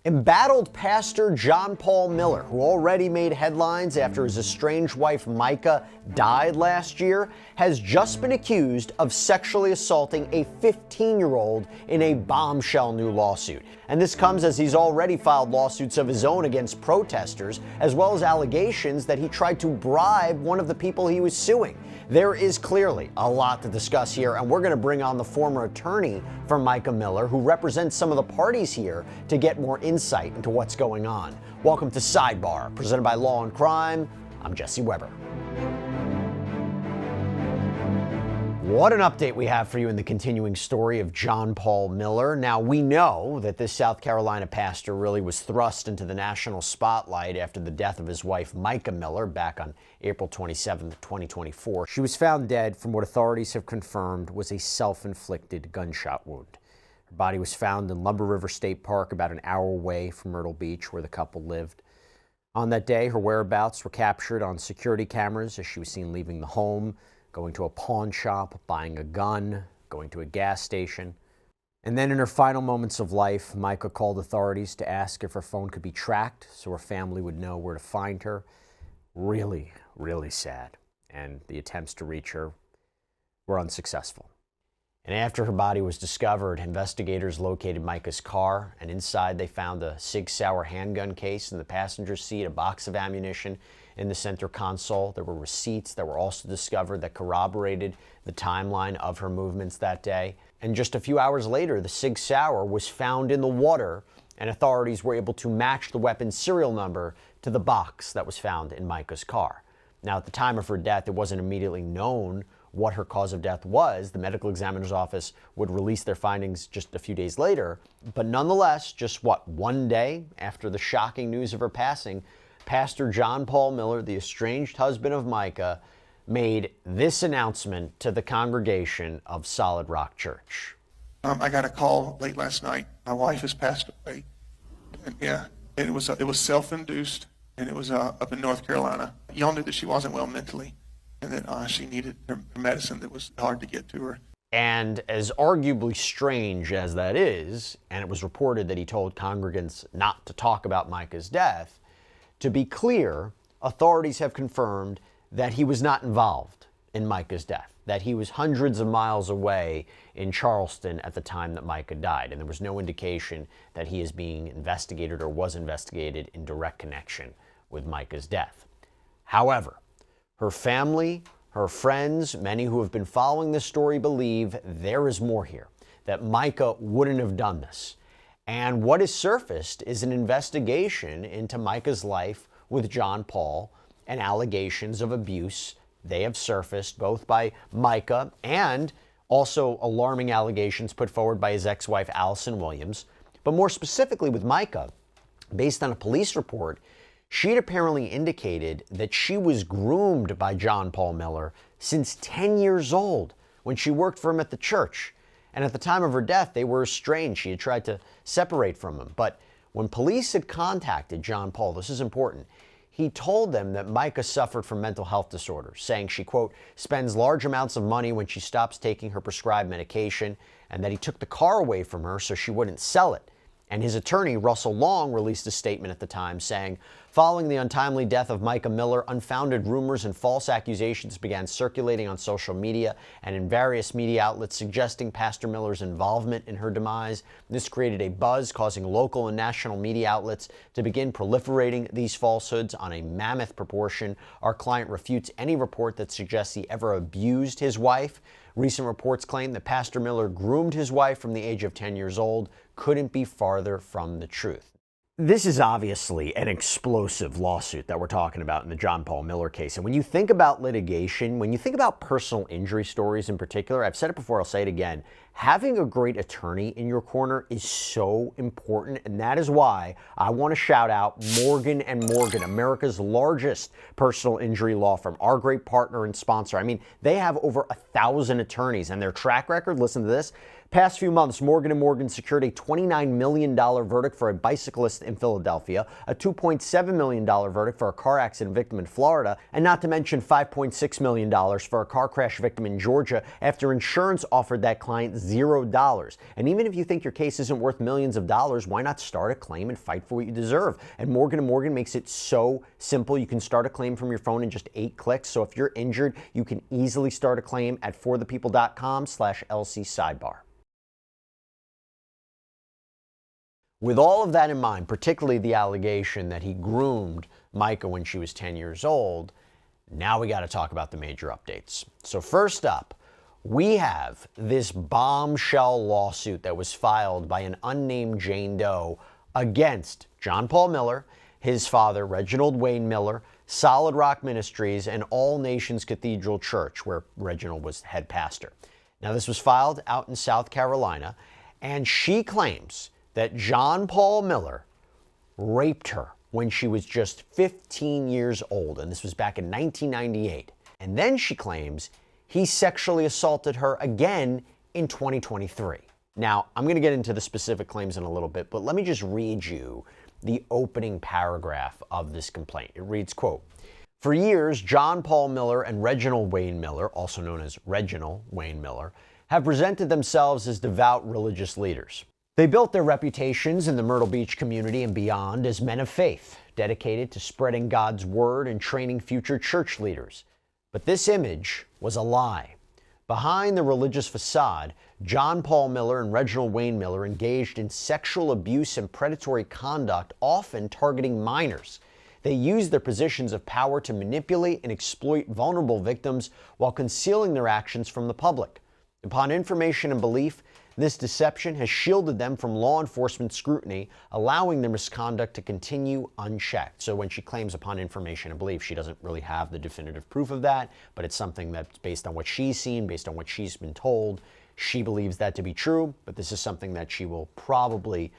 Embattled pastor John Paul Miller, who already made headlines after his estranged wife Mica died last year, has just been accused of sexually assaulting a 15-year-old in a bombshell new lawsuit. And this comes as he's already filed lawsuits of his own against protesters, as well as allegations that he tried to bribe one of the people he was suing. There is clearly a lot to discuss here, and we're going to bring on the former attorney for Mica Miller, who represents some of the parties here, to get more insight into what's going on. Welcome to Sidebar, presented by Law&Crime. I'm Jesse Weber. What an update we have for you in the continuing story of John Paul Miller. Now, we know that this South Carolina pastor really was thrust into the national spotlight after the death of his wife, Mica Miller, back on April 27, 2024. She was found dead from what authorities have confirmed was a self-inflicted gunshot wound. Her body was found in Lumber River State Park, about an hour away from Myrtle Beach, where the couple lived. On that day, her whereabouts were captured on security cameras as she was seen leaving the home, going to a pawn shop, buying a gun, going to a gas station. And then in her final moments of life, Mica called authorities to ask if her phone could be tracked so her family would know where to find her. Really, really sad. And the attempts to reach her were unsuccessful. And after her body was discovered, investigators located Mica's car, and inside they found a Sig Sauer handgun case in the passenger seat, a box of ammunition in the center console. There were receipts that were also discovered that corroborated the timeline of her movements that day. And just a few hours later, the Sig Sauer was found in the water, and authorities were able to match the weapon's serial number to the box that was found in Mica's car. Now, at the time of her death, it wasn't immediately known what her cause of death was. The medical examiner's office would release their findings just a few days later. But nonetheless, just one day after the shocking news of her passing, Pastor John Paul Miller, the estranged husband of Mica, made this announcement to the congregation of Solid Rock Church. I got a call late last night. My wife has passed away. And it was self-induced, and it was up in North Carolina. Y'all knew that she wasn't well mentally, and that she needed her medicine that was hard to get to her. And as arguably strange as that is, and it was reported that he told congregants not to talk about Mica's death, to be clear, authorities have confirmed that he was not involved in Mica's death, that he was hundreds of miles away in Charleston at the time that Mica died, and there was no indication that he is being investigated or was investigated in direct connection with Mica's death. However, her family, her friends, many who have been following this story believe there is more here, that Mica wouldn't have done this. And what has surfaced is an investigation into Mica's life with John Paul and allegations of abuse. They have surfaced both by Mica and also alarming allegations put forward by his ex-wife, Alyssa Williams. But more specifically with Mica, based on a police report, she had apparently indicated that she was groomed by John Paul Miller since 10 years old when she worked for him at the church. And at the time of her death, they were estranged. She had tried to separate from him. But when police had contacted John Paul, this is important, he told them that Mica suffered from mental health disorders, saying she, quote, spends large amounts of money when she stops taking her prescribed medication, and that he took the car away from her so she wouldn't sell it. And his attorney, Russell Long, released a statement at the time saying, following the untimely death of Mica Miller, unfounded rumors and false accusations began circulating on social media and in various media outlets suggesting Pastor Miller's involvement in her demise. This created a buzz, causing local and national media outlets to begin proliferating these falsehoods on a mammoth proportion. Our client refutes any report that suggests he ever abused his wife. Recent reports claim that Pastor Miller groomed his wife from the age of 10 years old. Couldn't be farther from the truth. This is obviously an explosive lawsuit that we're talking about in the John Paul Miller case. And when you think about litigation, when you think about personal injury stories in particular, I've said it before, I'll say it again, having a great attorney in your corner is so important. And that is why I want to shout out Morgan & Morgan, America's largest personal injury law firm, our great partner and sponsor. I mean, they have over 1,000 attorneys, and their track record, listen to this, Past few months, Morgan & Morgan secured a $29 million verdict for a bicyclist in Philadelphia, a $2.7 million verdict for a car accident victim in Florida, and not to mention $5.6 million for a car crash victim in Georgia after insurance offered that client $0. And even if you think your case isn't worth millions of dollars, why not start a claim and fight for what you deserve? And Morgan & Morgan makes it so simple. You can start a claim from your phone in just 8 clicks. So if you're injured, you can easily start a claim at forthepeople.com/LC Sidebar. With all of that in mind, particularly the allegation that he groomed Mica when she was 10 years old, now we got to talk about the major updates. So first up, we have this bombshell lawsuit that was filed by an unnamed Jane Doe against John Paul Miller, his father, Reginald Wayne Miller, Solid Rock Ministries, and All Nations Cathedral Church, where Reginald was head pastor. Now, this was filed out in South Carolina, and she claims that John Paul Miller raped her when she was just 15 years old, and this was back in 1998. And then she claims he sexually assaulted her again in 2023. Now, I'm going to get into the specific claims in a little bit, but let me just read you the opening paragraph of this complaint. It reads, quote, "For years, John Paul Miller and Reginald Wayne Miller, also known as Reginald Wayne Miller, have presented themselves as devout religious leaders. They built their reputations in the Myrtle Beach community and beyond as men of faith, dedicated to spreading God's word and training future church leaders. But this image was a lie. Behind the religious facade, John Paul Miller and Reginald Wayne Miller engaged in sexual abuse and predatory conduct, often targeting minors. They used their positions of power to manipulate and exploit vulnerable victims while concealing their actions from the public. Upon information and belief, this deception has shielded them from law enforcement scrutiny, allowing their misconduct to continue unchecked." So when she claims upon information and belief, she doesn't really have the definitive proof of that, but it's something that's based on what she's seen, based on what she's been told. She believes that to be true, but this is something that she will probably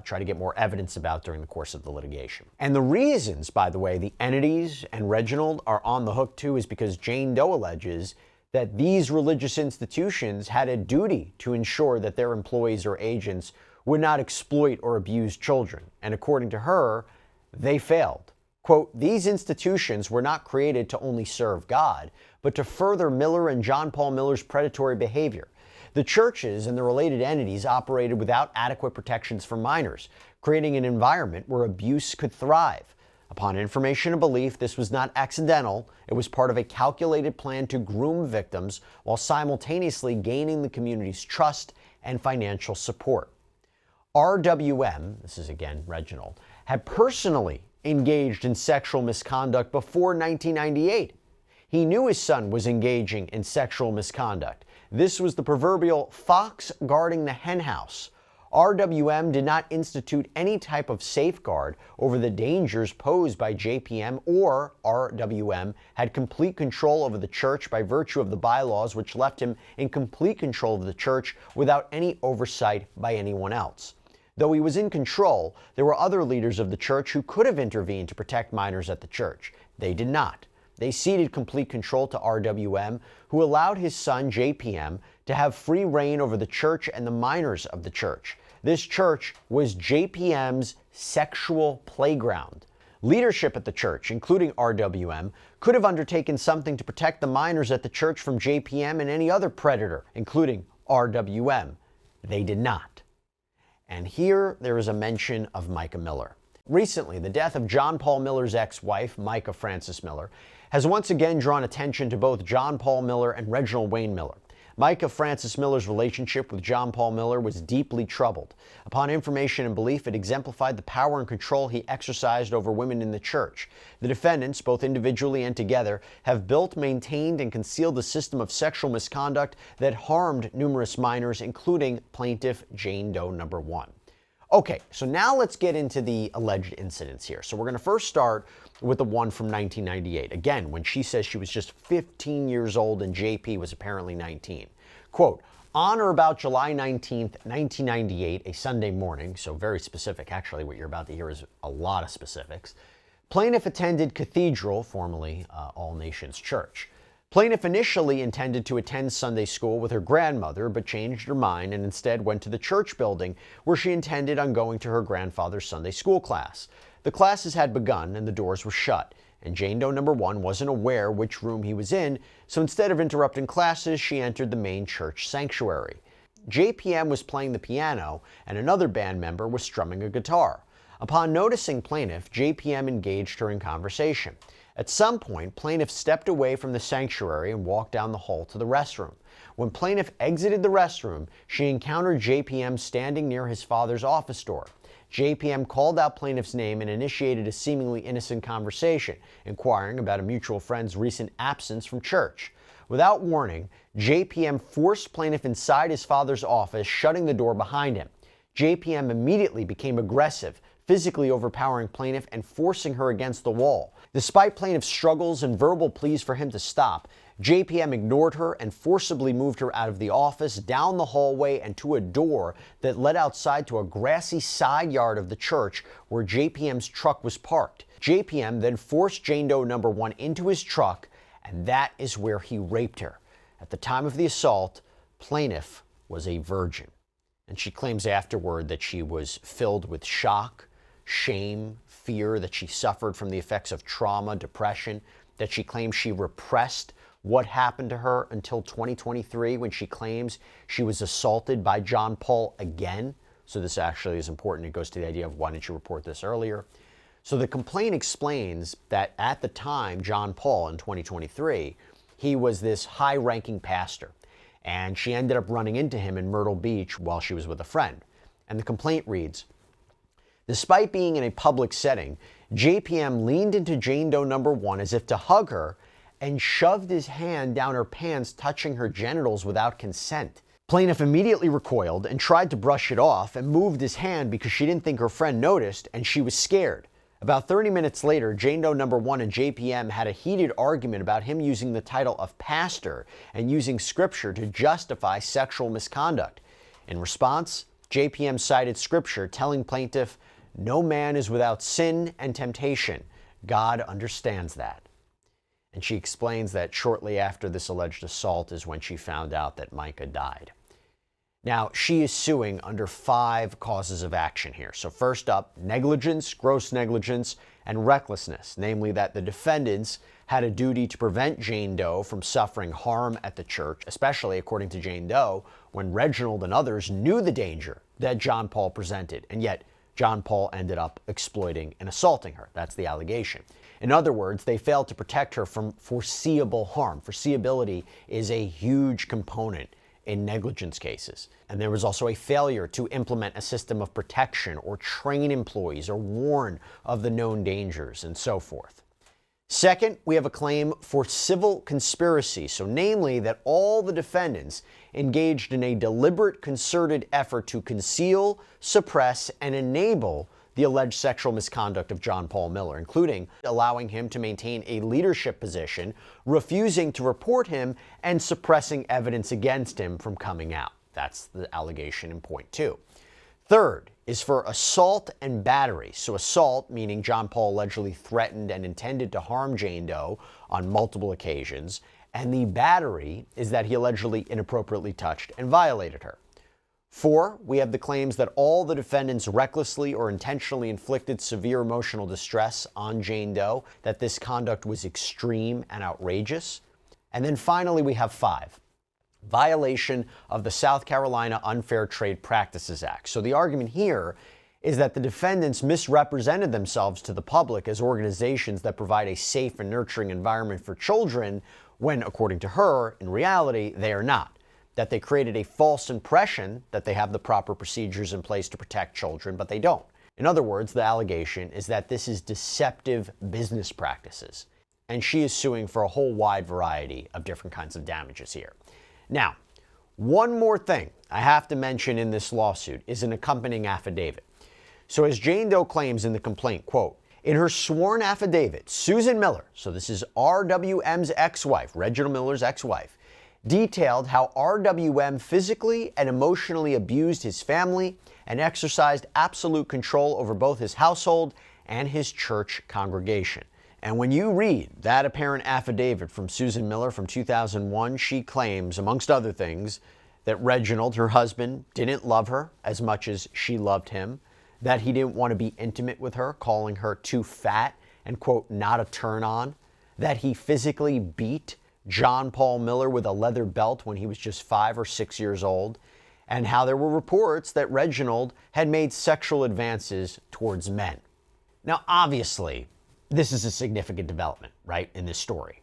try to get more evidence about during the course of the litigation. And the reasons, by the way, the entities and Reginald are on the hook too is because Jane Doe alleges that these religious institutions had a duty to ensure that their employees or agents would not exploit or abuse children. And according to her, they failed. Quote, "These institutions were not created to only serve God, but to further Miller and John Paul Miller's predatory behavior. The churches and the related entities operated without adequate protections for minors, creating an environment where abuse could thrive. Upon information and belief, this was not accidental. It was part of a calculated plan to groom victims while simultaneously gaining the community's trust and financial support. RWM," this is again Reginald, "had personally engaged in sexual misconduct before 1998. He knew his son was engaging in sexual misconduct. This was the proverbial fox guarding the henhouse. RWM did not institute any type of safeguard over the dangers posed by JPM, or RWM had complete control over the church by virtue of the bylaws, which left him in complete control of the church without any oversight by anyone else. Though he was in control, there were other leaders of the church who could have intervened to protect minors at the church. They did not. They ceded complete control to RWM, who allowed his son, JPM, to have free reign over the church and the minors of the church. This church was JPM's sexual playground. Leadership at the church, including RWM, could have undertaken something to protect the minors at the church from JPM and any other predator, including RWM. They did not." And here there is a mention of Mica Miller. Recently, the death of John Paul Miller's ex-wife, Mica Frances Miller, has once again drawn attention to both John Paul Miller and Reginald Wayne Miller. Mica Frances Miller's relationship with John Paul Miller was deeply troubled. Upon information and belief, it exemplified the power and control he exercised over women in the church. The defendants, both individually and together, have built, maintained, and concealed a system of sexual misconduct that harmed numerous minors, including plaintiff Jane Doe number 1. Okay, so now let's get into the alleged incidents here. So we're going to first start with the one from 1998. Again, when she says she was just 15 years old and JP was apparently 19. Quote, "On or about July 19th, 1998, a Sunday morning," so very specific. Actually, what you're about to hear is a lot of specifics. "Plaintiff attended Cathedral, formerly All Nations Church. Plaintiff initially intended to attend Sunday school with her grandmother, but changed her mind and instead went to the church building where she intended on going to her grandfather's Sunday school class. The classes had begun and the doors were shut, and Jane Doe number 1 wasn't aware which room he was in, so instead of interrupting classes, she entered the main church sanctuary. JPM was playing the piano, and another band member was strumming a guitar. Upon noticing plaintiff, JPM engaged her in conversation. At some point, plaintiff stepped away from the sanctuary and walked down the hall to the restroom. When plaintiff exited the restroom, she encountered JPM standing near his father's office door. JPM called out plaintiff's name and initiated a seemingly innocent conversation, inquiring about a mutual friend's recent absence from church. Without warning, JPM forced plaintiff inside his father's office, shutting the door behind him. JPM immediately became aggressive, physically overpowering plaintiff and forcing her against the wall. Despite plaintiff's struggles and verbal pleas for him to stop, JPM ignored her and forcibly moved her out of the office, down the hallway, and to a door that led outside to a grassy side yard of the church where JPM's truck was parked. JPM then forced Jane Doe number 1 into his truck, and that is where he raped her. At the time of the assault, plaintiff was a virgin, and she claims afterward that she was filled with shock, shame, fear, that she suffered from the effects of trauma, depression, that she claims she repressed what happened to her until 2023 when she claims she was assaulted by John Paul again. So this actually is important. It goes to the idea of why didn't you report this earlier? So the complaint explains that at the time, John Paul in 2023, he was this high-ranking pastor, and she ended up running into him in Myrtle Beach while she was with a friend. And the complaint reads, despite being in a public setting, JPM leaned into Jane Doe number 1 as if to hug her and shoved his hand down her pants, touching her genitals without consent. Plaintiff immediately recoiled and tried to brush it off and moved his hand because she didn't think her friend noticed and she was scared. About 30 minutes later, Jane Doe number 1 and JPM had a heated argument about him using the title of pastor and using scripture to justify sexual misconduct. In response, JPM cited scripture telling plaintiff, "No man is without sin and temptation. God understands that." And she explains that shortly after this alleged assault is when she found out that Mica died. Now, she is suing under 5 causes of action here. So first up, negligence, gross negligence, and recklessness, namely that the defendants had a duty to prevent Jane Doe from suffering harm at the church, especially according to Jane Doe, when Reginald and others knew the danger that John Paul presented, and yet John Paul ended up exploiting and assaulting her. That's the allegation. In other words, they failed to protect her from foreseeable harm. Foreseeability is a huge component in negligence cases. And there was also a failure to implement a system of protection or train employees or warn of the known dangers and so forth. Second, we have a claim for civil conspiracy, so namely that all the defendants engaged in a deliberate, concerted effort to conceal, suppress, and enable the alleged sexual misconduct of John Paul Miller, including allowing him to maintain a leadership position, refusing to report him, and suppressing evidence against him from coming out. That's the allegation in point 2. Third is for assault and battery. So assault, meaning John Paul allegedly threatened and intended to harm Jane Doe on multiple occasions, and the battery is that he allegedly inappropriately touched and violated her. 4, we have the claims that all the defendants recklessly or intentionally inflicted severe emotional distress on Jane Doe, that this conduct was extreme and outrageous. And then finally, we have 5, violation of the South Carolina Unfair Trade Practices Act. So the argument here is that the defendants misrepresented themselves to the public as organizations that provide a safe and nurturing environment for children, when, according to her, in reality, they are not. That they created a false impression that they have the proper procedures in place to protect children, but they don't. In other words, the allegation is that this is deceptive business practices, and she is suing for a whole wide variety of different kinds of damages here. Now, one more thing I have to mention in this lawsuit is an accompanying affidavit. So as Jane Doe claims in the complaint, quote, in her sworn affidavit, Susan Miller, so this is RWM's ex-wife, Reginald Miller's ex-wife, detailed how RWM physically and emotionally abused his family and exercised absolute control over both his household and his church congregation. And when you read that apparent affidavit from Susan Miller from 2001, she claims, amongst other things, that Reginald, her husband, didn't love her as much as she loved him, that he didn't want to be intimate with her, calling her too fat and, quote, not a turn on, that he physically beat John Paul Miller with a leather belt when he was just 5 or 6 years old, and how there were reports that Reginald had made sexual advances towards men. Now, obviously, this is a significant development, right, in this story.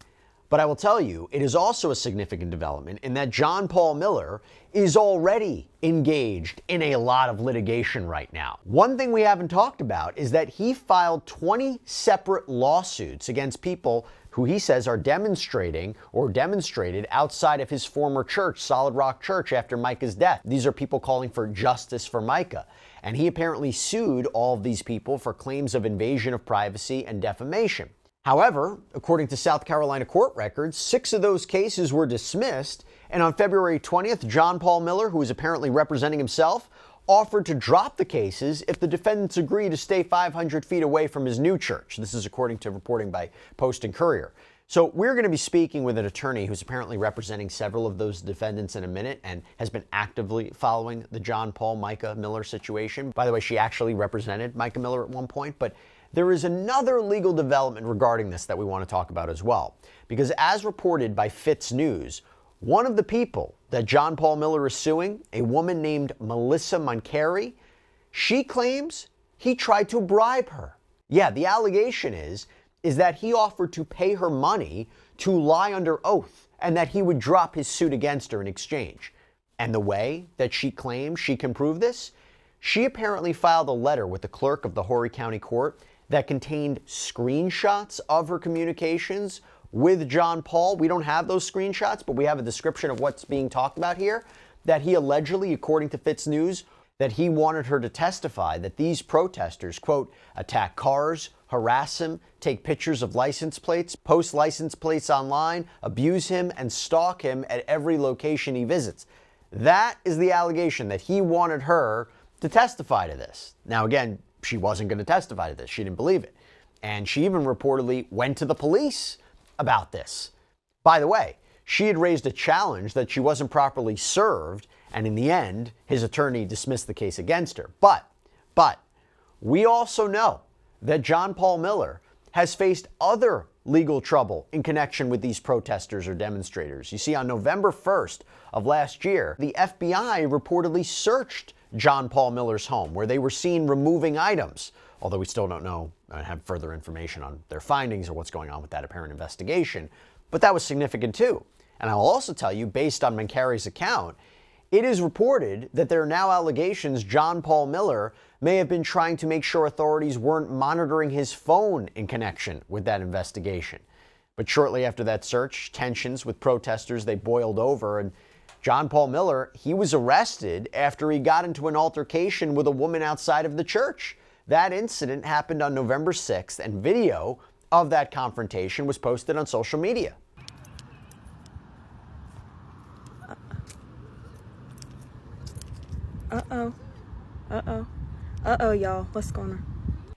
But I will tell you, it is also a significant development in that John Paul Miller is already engaged in a lot of litigation right now. One thing we haven't talked about is that he filed 20 separate lawsuits against people who he says are demonstrating or demonstrated outside of his former church, Solid Rock Church, after Mica's death. These are people calling for justice for Mica. And he apparently sued all of these people for claims of invasion of privacy and defamation. However, according to South Carolina court records, 6 of those cases were dismissed, and on February 20th, John Paul Miller, who is apparently representing himself, offered to drop the cases if the defendants agree to stay 500 feet away from his new church. This is according to reporting by Post and Courier. So we're going to be speaking with an attorney who's apparently representing several of those defendants in a minute and has been actively following the John Paul Mica Miller situation. By the way, she actually represented Mica Miller at one point, but there is another legal development regarding this that we want to talk about as well. Because as reported by Fitz News, one of the people that John Paul Miller is suing, a woman named Melissa Moncari, she claims he tried to bribe her. Yeah, the allegation is that he offered to pay her money to lie under oath and that he would drop his suit against her in exchange. And the way that she claims she can prove this, she apparently filed a letter with the clerk of the Horry County Court that contained screenshots of her communications with John Paul. We don't have those screenshots, but we have a description of what's being talked about here, that he allegedly, according to Fitz News, that he wanted her to testify that these protesters, quote, attack cars, harass him, take pictures of license plates, post license plates online, abuse him, and stalk him at every location he visits. That is the allegation, that he wanted her to testify to this. Now, again, she wasn't going to testify to this. She didn't believe it. And she even reportedly went to the police about this. By the way, she had raised a challenge that she wasn't properly served, and in the end, his attorney dismissed the case against her. But we also know that John Paul Miller has faced other legal trouble in connection with these protesters or demonstrators. You see, on November 1st of last year, the FBI reportedly searched John Paul Miller's home, where they were seen removing items, although we still don't know and have further information on their findings or what's going on with that apparent investigation. But that was significant too. And I'll also tell you, based on Moncari's account, it is reported that there are now allegations John Paul Miller may have been trying to make sure authorities weren't monitoring his phone in connection with that investigation. But shortly after that search, tensions with protesters, they boiled over, and John Paul Miller, he was arrested after he got into an altercation with a woman outside of the church. That incident happened on November 6th, and video of that confrontation was posted on social media. Y'all. What's going on?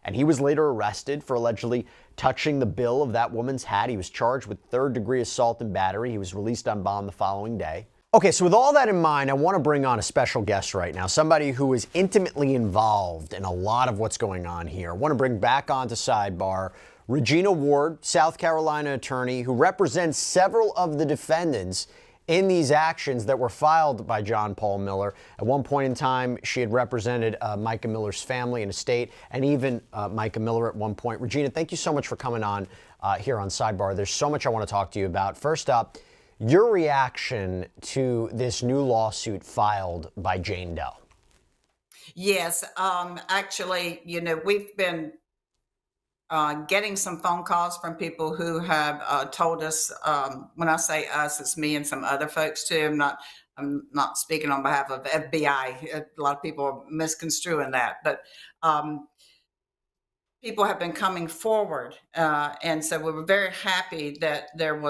And he was later arrested for allegedly touching the bill of that woman's hat. He was charged with third-degree assault and battery. He was released on bond the following day. Okay, so with all that in mind, I want to bring on a special guest right now, somebody who is intimately involved in a lot of what's going on here. I want to bring back onto Sidebar Regina Ward, South Carolina attorney, who represents several of the defendants in these actions that were filed by John Paul Miller. At one point in time, she had represented Mica Miller's family and estate, and even Mica Miller at one point. Regina, thank you so much for coming on here on Sidebar. There's so much I want to talk to you about. First up, your reaction to this new lawsuit filed by Jane Doe. Yes, actually, we've been getting some phone calls from people who have told us, when I say us, it's me and some other folks too. I'm not speaking on behalf of FBI. A lot of people are misconstruing that, but people have been coming forward. And so we were very happy that there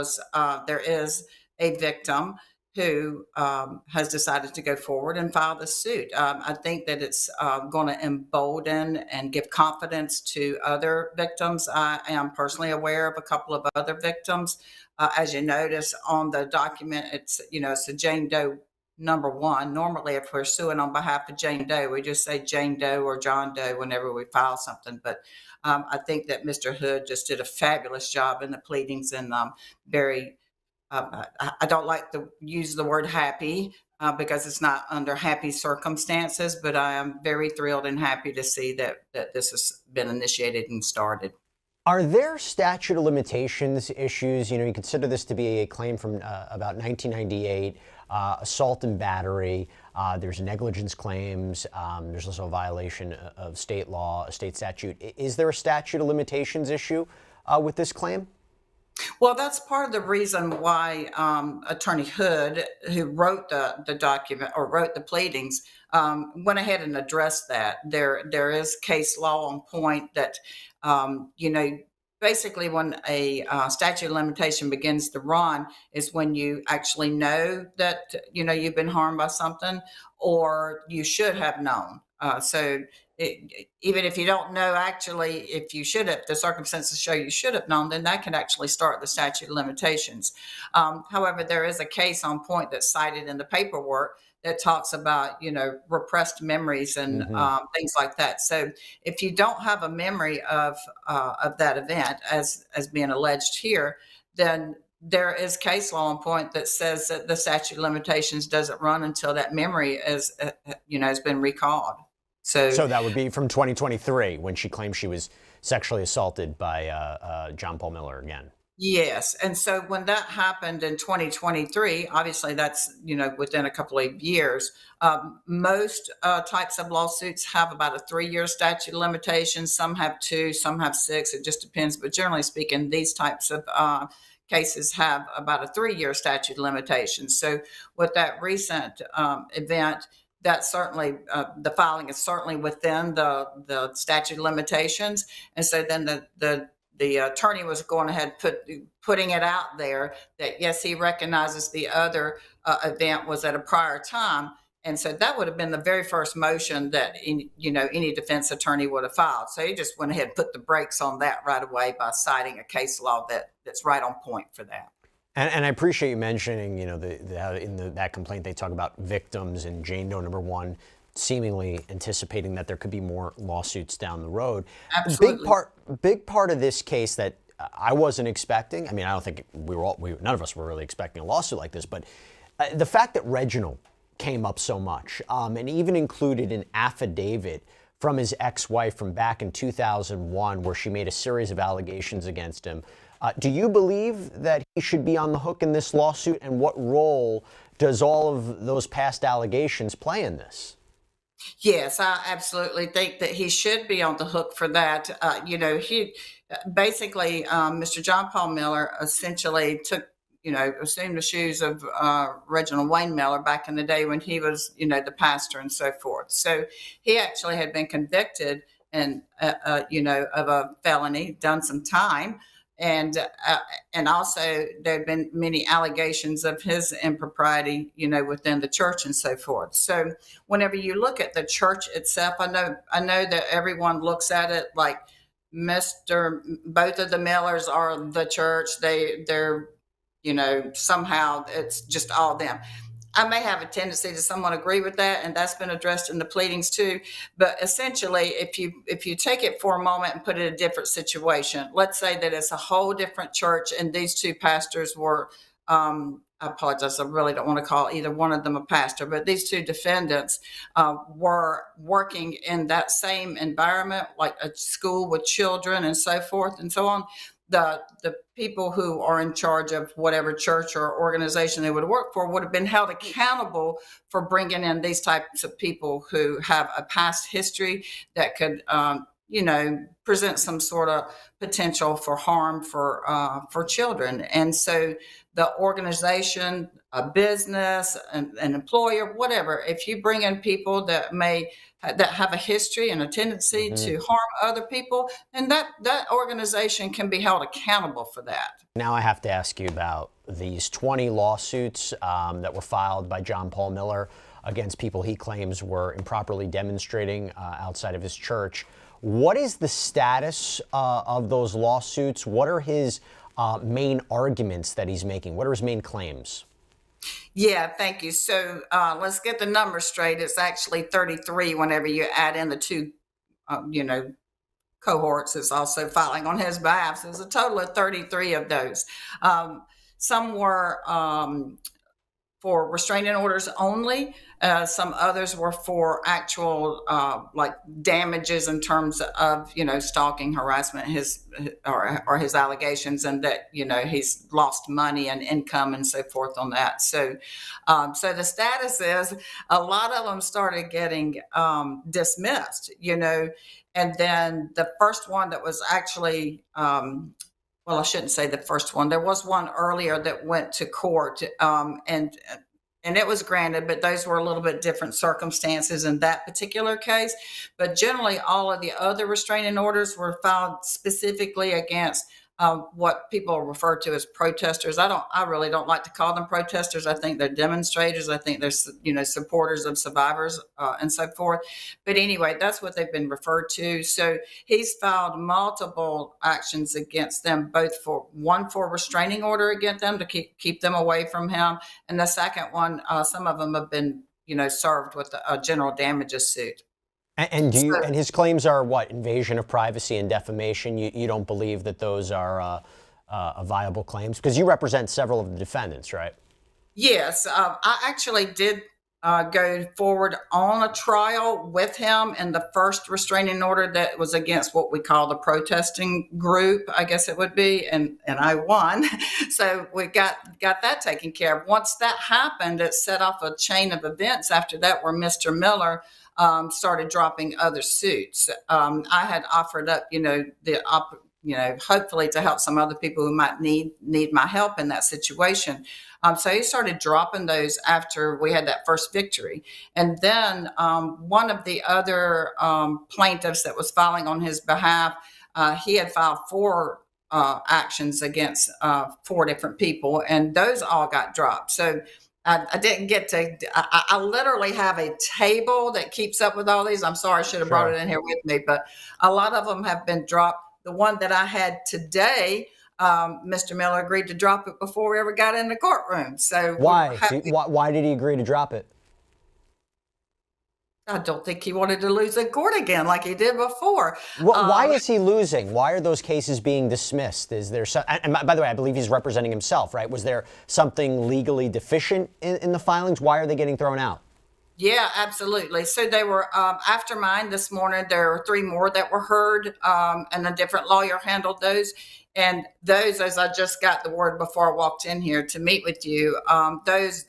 is a victim who has decided to go forward and file the suit. I think that it's going to embolden and give confidence to other victims. I am personally aware of a couple of other victims. As you notice on the document, it's a Jane Doe number one. Normally, if we're suing on behalf of Jane Doe, we just say Jane Doe or John Doe whenever we file something. But I think that Mr. Hood just did a fabulous job in the pleadings, and very I don't like to use the word happy because it's not under happy circumstances, but I am very thrilled and happy to see that this has been initiated and started. Are there statute of limitations issues? You consider this to be a claim from about 1998, assault and battery. There's negligence claims. There's also a violation of state law, a state statute. Is there a statute of limitations issue with this claim? Well, that's part of the reason why Attorney Hood, who wrote the document or wrote the pleadings, went ahead and addressed that. There is case law on point that, basically when a statute of limitation begins to run is when you actually know that, you've been harmed by something, or you should have known. Even if you don't know, actually, if you should have, the circumstances show you should have known, then that can actually start the statute of limitations. However, there is a case on point that's cited in the paperwork that talks about, repressed memories and things like that. So if you don't have a memory of that event as being alleged here, then there is case law on point that says that the statute of limitations doesn't run until that memory has been recalled. So that would be from 2023 when she claimed she was sexually assaulted by John Paul Miller again. Yes. And so when that happened in 2023, obviously that's, within a couple of years, most types of lawsuits have about a 3-year statute of limitations. Some have 2, some have 6. It just depends. But generally speaking, these types of cases have about a 3-year statute of limitations. So with that recent event, that certainly, the filing is certainly within the statute of limitations. And so then the attorney was going ahead putting it out there that, yes, he recognizes the other event was at a prior time. And so that would have been the very first motion that, any defense attorney would have filed. So he just went ahead and put the brakes on that right away by citing a case law that's right on point for that. And I appreciate you mentioning, in that complaint, they talk about victims and Jane Doe number one, seemingly anticipating that there could be more lawsuits down the road. Absolutely. Big part of this case that I wasn't expecting. I mean, I don't think none of us were really expecting a lawsuit like this, but the fact that Reginald came up so much, and even included an affidavit from his ex-wife from back in 2001, where she made a series of allegations against him. Do you believe that he should be on the hook in this lawsuit, and what role does all of those past allegations play in this? Yes, I absolutely think that he should be on the hook for that. He basically, Mr. John Paul Miller essentially assumed the shoes of Reginald Wayne Miller back in the day when he was, the pastor and so forth. So he actually had been convicted and, of a felony, done some time. And also there had been many allegations of his impropriety, within the church and so forth. So whenever you look at the church itself, I know that everyone looks at it like both of the Millers are the church. They're, somehow it's just all them. I may have a tendency to somewhat agree with that, and that's been addressed in the pleadings too. But essentially, if you take it for a moment and put it in a different situation, let's say that it's a whole different church, and these two pastors were, I apologize, I really don't want to call either one of them a pastor, but these two defendants were working in that same environment, like a school with children and so forth and so on. The people who are in charge of whatever church or organization they would work for would have been held accountable for bringing in these types of people who have a past history that could, present some sort of potential for harm for children. And so the organization, a business, an employer, whatever, if you bring in people that may that have a history and a tendency to harm other people, and that organization can be held accountable for that. Now I have to ask you about these 20 lawsuits that were filed by John Paul Miller against people he claims were improperly demonstrating outside of his church. What is the status of those lawsuits? What are his main arguments that he's making? What are his main claims? Yeah, thank you. So let's get the numbers straight. It's actually 33 whenever you add in the two, cohorts is also filing on his behalf. So it's a total of 33 of those. Some were for restraining orders only. Some others were for actual like damages in terms of stalking, harassment, his allegations, and that he's lost money and income and so forth on that. So the status is a lot of them started getting dismissed. And then the first one that was actually well, I shouldn't say the first one. There was one earlier that went to court, and it was granted, but those were a little bit different circumstances in that particular case. But generally, all of the other restraining orders were filed specifically against what people refer to as protesters. I really don't like to call them protesters. I think they're demonstrators. I think they're supporters of survivors and so forth. But anyway, that's what they've been referred to. So he's filed multiple actions against them, both for restraining order against them to keep them away from him, and the second one, some of them have been served with a general damages suit. And his claims are what? Invasion of privacy and defamation. You don't believe that those are viable claims? Because you represent several of the defendants, right? Yes. I actually did go forward on a trial with him in the first restraining order that was against what we call the protesting group, I guess it would be, and I won. So we got that taken care of. Once that happened, it set off a chain of events after that where Mr. Miller started dropping other suits. I had offered up, hopefully to help some other people who might need my help in that situation. So he started dropping those after we had that first victory. And then one of the other plaintiffs that was filing on his behalf, he had filed 4 actions against 4 different people, and those all got dropped. So I didn't get to, I literally have a table that keeps up with all these. I'm sorry, I should have brought it in here with me, but a lot of them have been dropped. The one that I had today, Mr. Miller agreed to drop it before we ever got in the courtroom. So why did he agree to drop it? I don't think he wanted to lose in court again like he did before. Well, why is he losing? Why are those cases being dismissed? Is there and by the way, I believe he's representing himself, right? Was there something legally deficient in the filings? Why are they getting thrown out? Yeah, absolutely. So they were, after mine this morning, there were 3 more that were heard, and a different lawyer handled those. And those, as I just got the word before I walked in here to meet with you, those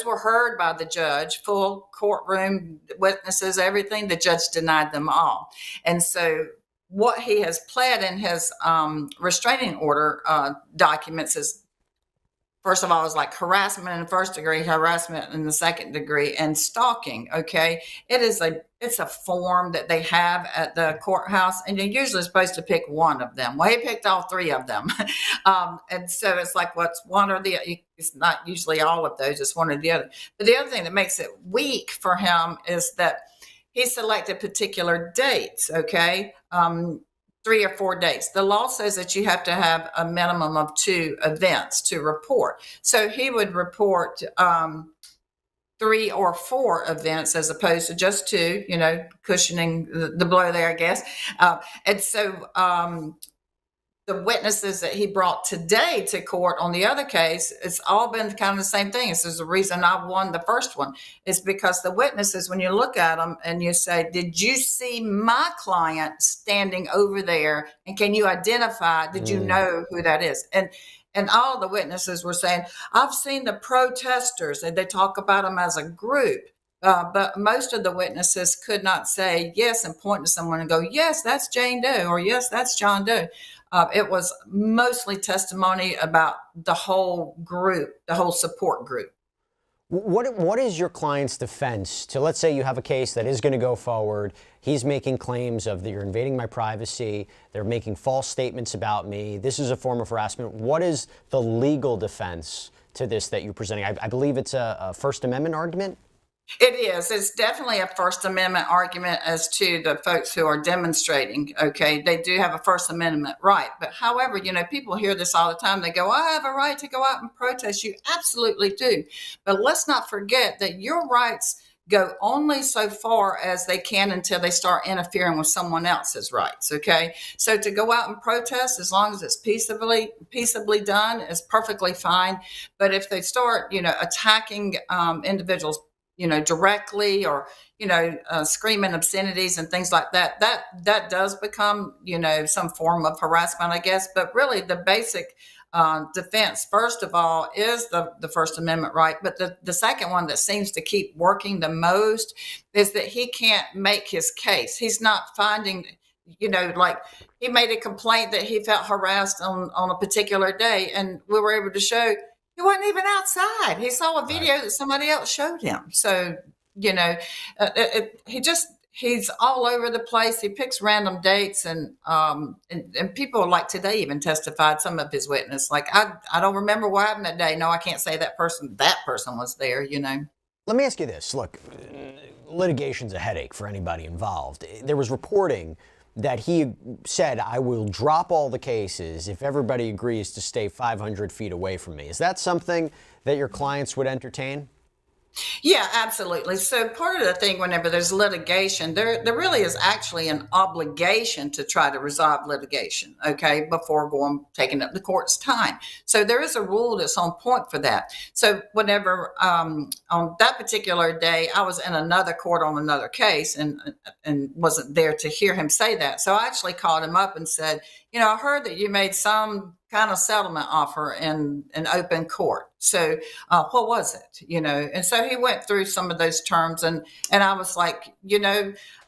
were heard by the judge, full courtroom, witnesses, everything. The judge denied them all. And so what he has pled in his restraining order documents is, first of all, it's like harassment in the first degree, harassment in the second degree, and stalking. Okay, it's a form that they have at the courthouse, and you're usually supposed to pick one of them. Well, he picked all 3 of them, and so it's like what's one or the other. It's not usually all of those; it's one or the other. But the other thing that makes it weak for him is that he selected particular dates. Okay. 3 or 4 dates. The law says that you have to have a minimum of 2 events to report. So he would report 3 or 4 events as opposed to just 2, cushioning the blow there, I guess. And so the witnesses that he brought today to court on the other case, it's all been kind of the same thing. This is the reason I won the first one, is because the witnesses, when you look at them and you say, did you see my client standing over there? And can you identify, did you know who that is? And all the witnesses were saying, I've seen the protesters, and they talk about them as a group. But most of the witnesses could not say yes and point to someone and go, yes, that's Jane Doe, or yes, that's John Doe. It was mostly testimony about the whole group, the whole support group. What is your client's defense to, let's say you have a case that is going to go forward, he's making claims of that you're invading my privacy, they're making false statements about me, this is a form of harassment. What is the legal defense to this that you're presenting? I believe it's a First Amendment argument? It is. It's definitely a First Amendment argument as to the folks who are demonstrating. Okay, they do have a First Amendment right. But however, people hear this all the time. They go, I have a right to go out and protest. You absolutely do. But let's not forget that your rights go only so far as they can until they start interfering with someone else's rights. Okay, so to go out and protest, as long as it's peaceably done, is perfectly fine. But if they start, attacking individuals, directly, or, screaming obscenities and things like that, that does become, some form of harassment, I guess. But really the basic defense, first of all, is the First Amendment right. But the second one that seems to keep working the most is that he can't make his case. He's not finding, like he made a complaint that he felt harassed on a particular day, and we were able to show he wasn't even outside. He saw a video that somebody else showed him. So, he's all over the place. He picks random dates, and people like today even testified, some of his witness, like, I don't remember what happened that day. No, I can't say that person was there, Let me ask you this. Look, litigation's a headache for anybody involved. There was reporting that he said, I will drop all the cases if everybody agrees to stay 500 feet away from me. Is that something that your clients would entertain? Yeah, absolutely. So part of the thing, whenever there's litigation, there really is actually an obligation to try to resolve litigation, okay, before taking up the court's time. So there is a rule that's on point for that. So whenever on that particular day, I was in another court on another case and wasn't there to hear him say that. So I actually called him up and said, I heard that you made some kind of settlement offer in an open court. So what was it? And so he went through some of those terms, and I was like,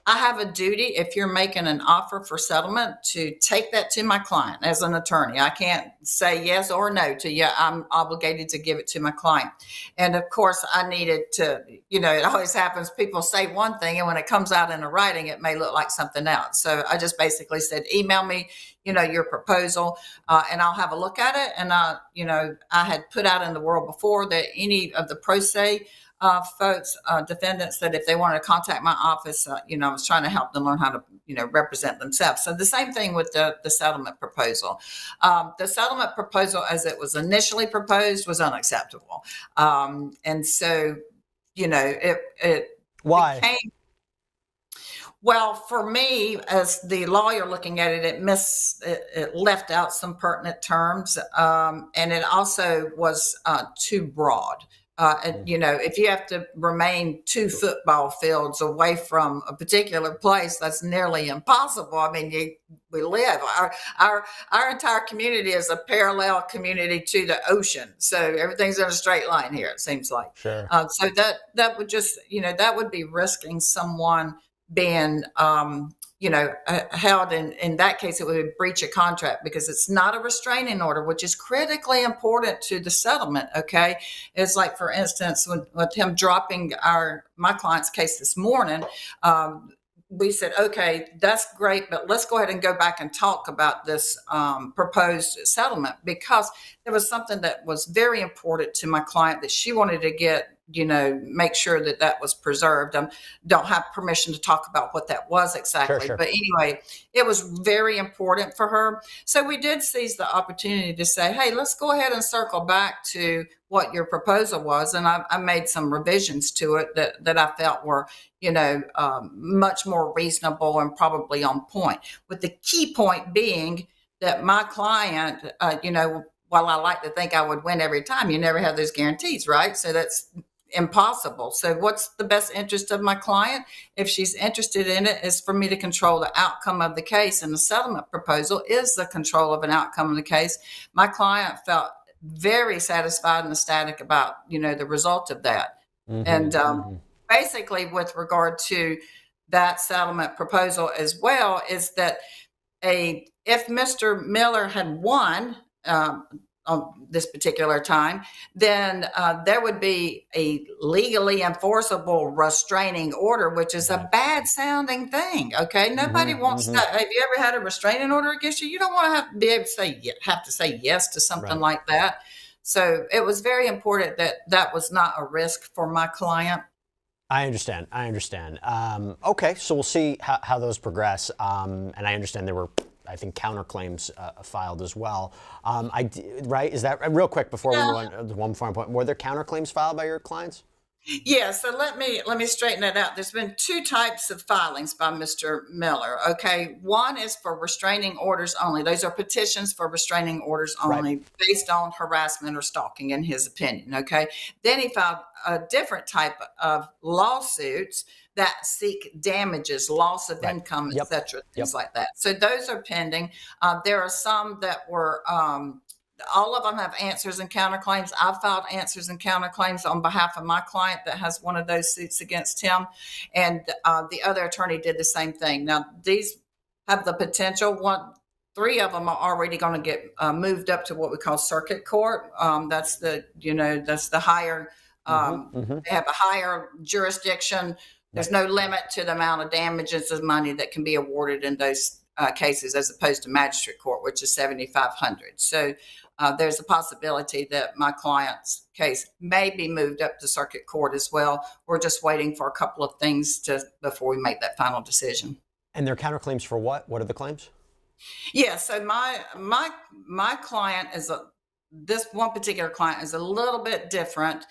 I have a duty, if you're making an offer for settlement, to take that to my client as an attorney. I can't say yes or no to you. I'm obligated to give it to my client. And of course, I needed to, it always happens. People say one thing, and when it comes out in a writing, it may look like something else. So I just basically said, email me, your proposal, and I'll have a look at it. And I had put out in the world before that any of the pro se folks, defendants, that if they wanted to contact my office, I was trying to help them learn how to, represent themselves. So the same thing with the settlement proposal. The settlement proposal, as it was initially proposed, was unacceptable. And so, it Why? became, well, for me, as the lawyer looking at it, it left out some pertinent terms, and it also was too broad. If you have to remain 2 football fields away from a particular place, that's nearly impossible. I mean, we live, our entire community is a parallel community to the ocean. So everything's in a straight line here, it seems like. Sure. So that would just, that would be risking someone being, held in that case, it would breach a contract, because it's not a restraining order, which is critically important to the settlement. Okay. It's like, for instance, with him dropping my client's case this morning, we said, okay, that's great, but let's go ahead and go back and talk about this proposed settlement, because there was something that was very important to my client that she wanted to get, make sure that was preserved. Don't have permission to talk about what that was exactly. Sure. But anyway, it was very important for her. So we did seize the opportunity to say, hey, let's go ahead and circle back to what your proposal was. And I made some revisions to it that I felt were, much more reasonable and probably on point. With the key point being that my client, while I like to think I would win every time, you never have those guarantees, right? So that's impossible. So what's the best interest of my client? If she's interested in it, is for me to control the outcome of the case. And the settlement proposal is the control of an outcome of the case. My client felt very satisfied and ecstatic about, the result of that. Mm-hmm. And basically, with regard to that settlement proposal as well, is that if Mr. Miller had won, on this particular time, then there would be a legally enforceable restraining order, which is a bad sounding thing. Okay, nobody wants that. Have you ever had a restraining order against you? You don't want to have to be able to say yes to something like that. So it was very important that that was not a risk for my client. I understand. Okay, so we'll see how those progress. And I understand there were, I think, counterclaims filed as well. Right? Is that real quick before we move on to one final point? Were there counterclaims filed by your clients? Yeah, so let me straighten that out. There's been two types of filings by Mr. Miller. Okay, one is for restraining orders only. Those are petitions for restraining orders only, based on harassment or stalking, in his opinion. Okay, then he filed a different type of lawsuits that seek damages, loss of income, etc., things like that. So those are pending. There are some that were. All of them have answers and counterclaims. I've filed answers and counterclaims on behalf of my client that has one of those suits against him. And the other attorney did the same thing. Now, these have the potential. Three of them are already going to get moved up to what we call circuit court. That's the higher, they have a higher jurisdiction. There's no limit to the amount of damages of money that can be awarded in those cases, as opposed to magistrate court, which is $7,500. So there's a possibility that my client's case may be moved up to circuit court as well. We're just waiting for a couple of things before we make that final decision. And their counterclaims for what? What are the claims? Yeah, so my client this one particular client is a little bit different.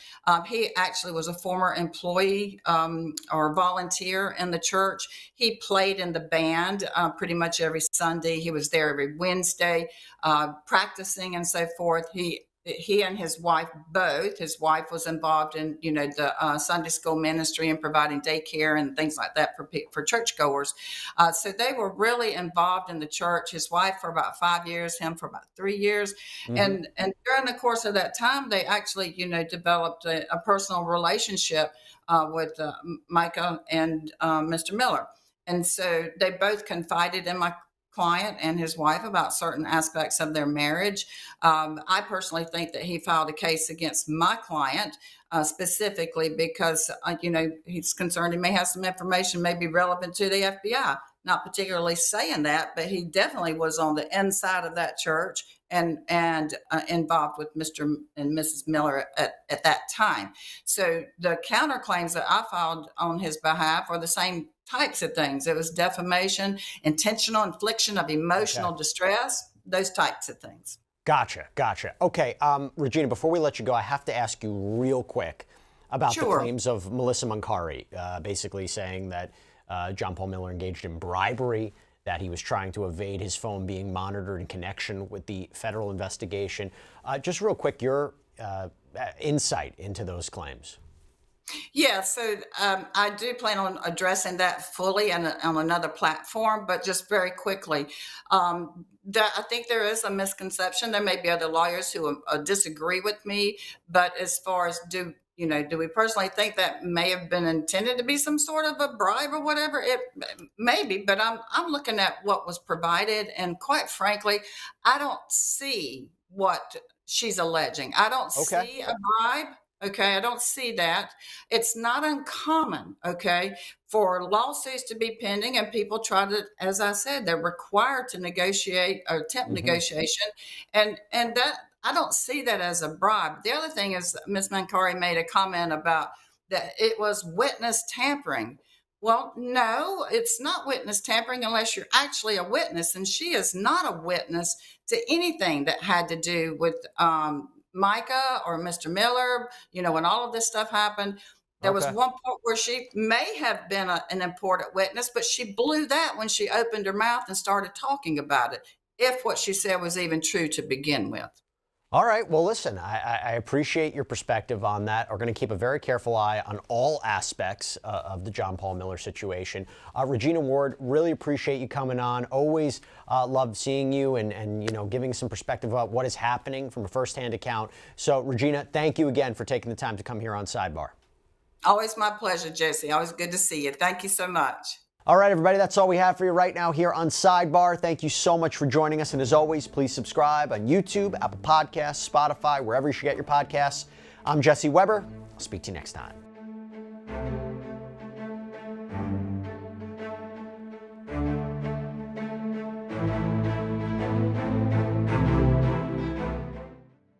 He actually was a former employee or volunteer in the church. He played in the band pretty much every Sunday. He was there every Wednesday practicing and so forth. He and his wife both. His wife was involved in, the Sunday school ministry and providing daycare and things like that for churchgoers. So they were really involved in the church. His wife for about 5 years, him for about 3 years, and during the course of that time, they actually, developed a personal relationship with Mica and Mr. Miller, and so they both confided in my client and his wife about certain aspects of their marriage. I personally think that he filed a case against my client specifically because, he's concerned he may have some information may be relevant to the FBI. Not particularly saying that, but he definitely was on the inside of that church and involved with Mr. and Mrs. Miller at that time. So the counterclaims that I filed on his behalf are the same types of things. It was defamation, intentional infliction of emotional distress, those types of things. Gotcha. Okay, Regina, before we let you go, I have to ask you real quick about the claims of Melissa Moncari, basically saying that John Paul Miller engaged in bribery, that he was trying to evade his phone being monitored in connection with the federal investigation. Just real quick, your insight into those claims. Yeah, so I do plan on addressing that fully on another platform, but just very quickly, I think there is a misconception. There may be other lawyers who disagree with me, but as far as do we personally think that may have been intended to be some sort of a bribe or whatever? It maybe, but I'm looking at what was provided, and quite frankly, I don't see what she's alleging. I don't see a bribe. Okay, I don't see that. It's not uncommon, for lawsuits to be pending and people try to, as I said, they're required to negotiate or attempt negotiation. And that, I don't see that as a bribe. The other thing is Ms. Moncari made a comment about that it was witness tampering. Well, no, it's not witness tampering unless you're actually a witness. And she is not a witness to anything that had to do with Mica or Mr. Miller, when all of this stuff happened. There was one point where she may have been an important witness, but she blew that when she opened her mouth and started talking about it, if what she said was even true to begin with. All right. Well, listen, I appreciate your perspective on that. We're going to keep a very careful eye on all aspects of the John Paul Miller situation. Regina Ward, really appreciate you coming on. Always love seeing you and giving some perspective about what is happening from a firsthand account. So, Regina, thank you again for taking the time to come here on Sidebar. Always my pleasure, Jesse. Always good to see you. Thank you so much. All right, everybody, that's all we have for you right now here on Sidebar. Thank you so much for joining us. And as always, please subscribe on YouTube, Apple Podcasts, Spotify, wherever you should get your podcasts. I'm Jesse Weber. I'll speak to you next time.